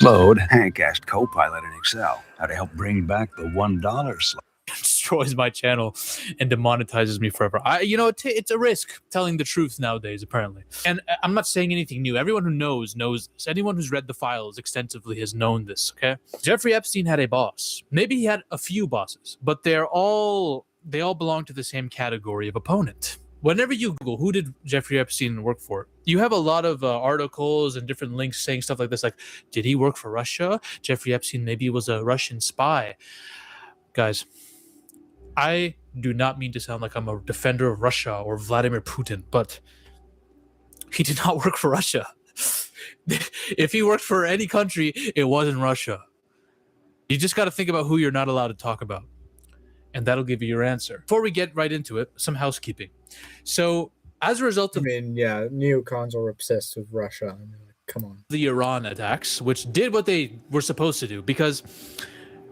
slowed, Hank asked Copilot in Excel how to help bring back the $1 slot. Destroys my channel and demonetizes me forever. It's a risk telling the truth nowadays, apparently. And I'm not saying anything new. Everyone who knows this. Anyone who's read the files extensively has known this, okay? Jeffrey Epstein had a boss. Maybe he had a few bosses, but they all belong to the same category of opponent. Whenever you Google, who did Jeffrey Epstein work for? You have a lot of articles and different links saying stuff like this, like, did he work for Russia? Jeffrey Epstein maybe was a Russian spy. Guys, I do not mean to sound like I'm a defender of Russia or Vladimir Putin, but he did not work for Russia. If he worked for any country, it wasn't Russia. You just got to think about who you're not allowed to talk about, and that'll give you your answer. Before we get right into it, some housekeeping. So, as a result of... neocons are obsessed with Russia. I mean, come on. The Iran attacks, which did what they were supposed to do, because...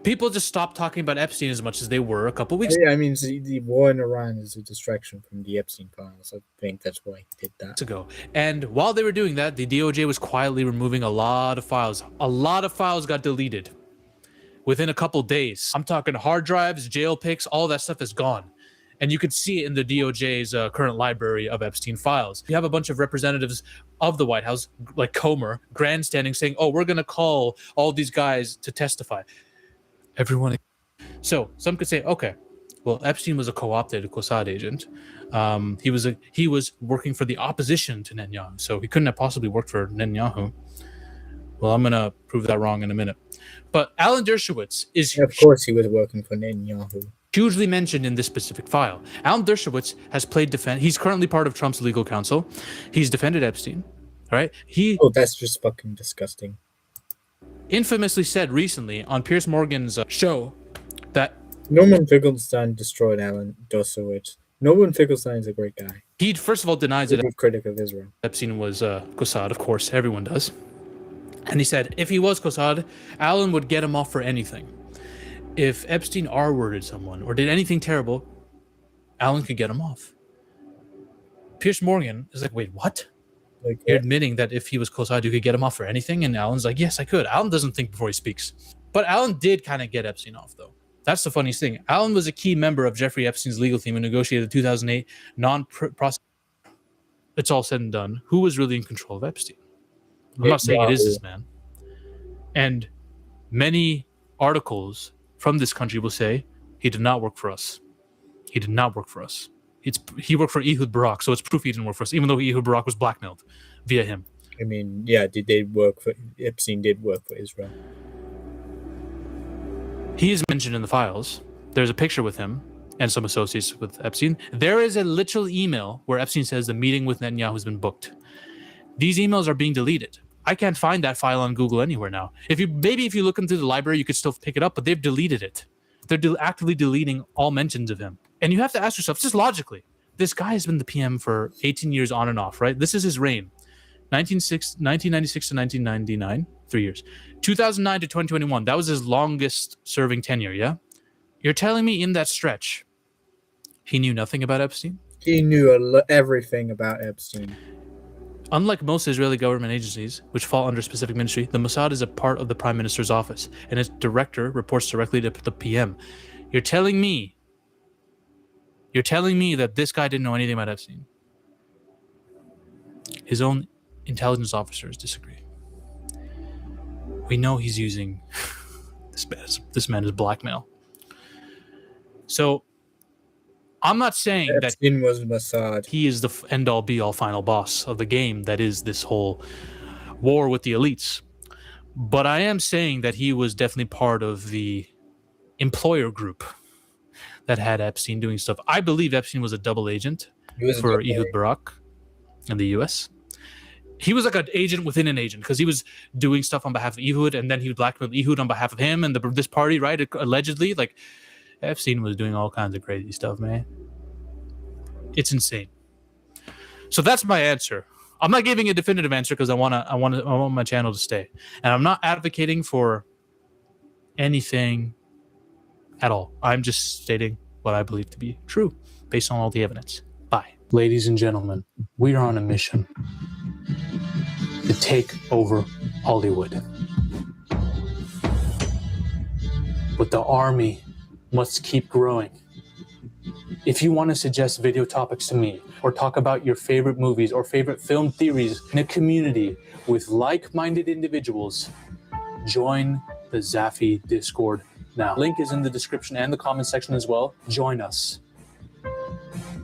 people just stopped talking about Epstein as much as they were a couple weeks ago. Yeah, I mean, the war in Iran is a distraction from the Epstein files. I think that's why he did that. Ago. And while they were doing that, the DOJ was quietly removing a lot of files. A lot of files got deleted within a couple days. I'm talking hard drives, jail pics, all that stuff is gone. And you could see it in the DOJ's current library of Epstein files. You have a bunch of representatives of the White House, like Comer, grandstanding, saying, oh, we're going to call all these guys to testify. Everyone. So some could say, okay, well, Epstein was a co-opted Mossad agent. He was working for the opposition to Netanyahu, so he couldn't have possibly worked for Netanyahu. Well, I'm gonna prove that wrong in a minute. But Alan Dershowitz is... of course he was working for Netanyahu. Hugely mentioned in this specific file. Alan Dershowitz has played defense. He's currently part of Trump's legal counsel. He's defended Epstein. All right. Oh, that's just fucking disgusting. Infamously said recently on Piers Morgan's show that Norman Finkelstein destroyed Alan Dershowitz. Norman Finkelstein is a great guy. He first of all denies it. A critic of Israel. Epstein was Mossad, of course, everyone does. And he said if he was Mossad, Alan would get him off for anything. If Epstein R-worded someone or did anything terrible, Alan could get him off. Piers Morgan is like, wait, what? Like, you're admitting that if he was Mossad, you could get him off for anything? And Alan's like, yes, I could. Alan doesn't think before he speaks. But Alan did kind of get Epstein off, though. That's the funniest thing. Alan was a key member of Jeffrey Epstein's legal team and negotiated the 2008 non-process. It's all said and done. Who was really in control of Epstein? I'm not saying it is this man. And many articles from this country will say, he did not work for us. He did not work for us. He worked for Ehud Barak, so it's proof he didn't work for us, even though Ehud Barak was blackmailed via him. I mean, yeah, Epstein did work for Israel. He is mentioned in the files. There's a picture with him and some associates with Epstein. There is a literal email where Epstein says the meeting with Netanyahu has been booked. These emails are being deleted. I can't find that file on Google anywhere now. If you look into the library, you could still pick it up, but they've deleted it. They're actively deleting all mentions of him. And you have to ask yourself, just logically, this guy has been the PM for 18 years on and off, right? This is his reign. 1996 to 1999, 3 years. 2009 to 2021, that was his longest serving tenure, yeah? You're telling me in that stretch, he knew nothing about Epstein? He knew everything about Epstein. Unlike most Israeli government agencies, which fall under a specific ministry, the Mossad is a part of the Prime Minister's office, and its director reports directly to the PM. You're telling me that this guy didn't know anything about Epstein? His own intelligence officers disagree. We know he's using this man is blackmail. So I'm not saying Epstein was Mossad. He is the end-all, be-all, final boss of the game that is this whole war with the elites. But I am saying that he was definitely part of the employer group that had Epstein doing stuff. I believe Epstein was a double agent for Ehud Barak in the U.S. He was like an agent within an agent because he was doing stuff on behalf of Ehud, and then he would blackmail Ehud on behalf of him and this party, right? Allegedly, like Epstein was doing all kinds of crazy stuff, man. It's insane. So that's my answer. I'm not giving a definitive answer because I want my channel to stay, and I'm not advocating for anything at all. I'm just stating what I believe to be true based on all the evidence. Bye. Ladies and gentlemen, we are on a mission to take over Hollywood. but the army must keep growing. If you want to suggest video topics to me or talk about your favorite movies or favorite film theories in a community with like-minded individuals, join the Zafy Discord now. Link is in the description and the comment section as well. Join us.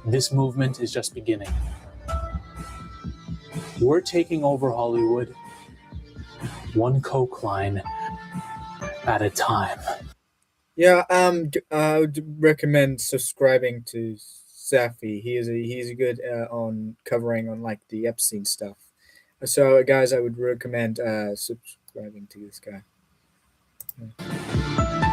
This movement is just beginning. We're taking over Hollywood one coke line at a time. Yeah, I would recommend subscribing to Zafy. He's good on covering on like the Epstein stuff. So, guys, I would recommend subscribing to this guy. Yeah.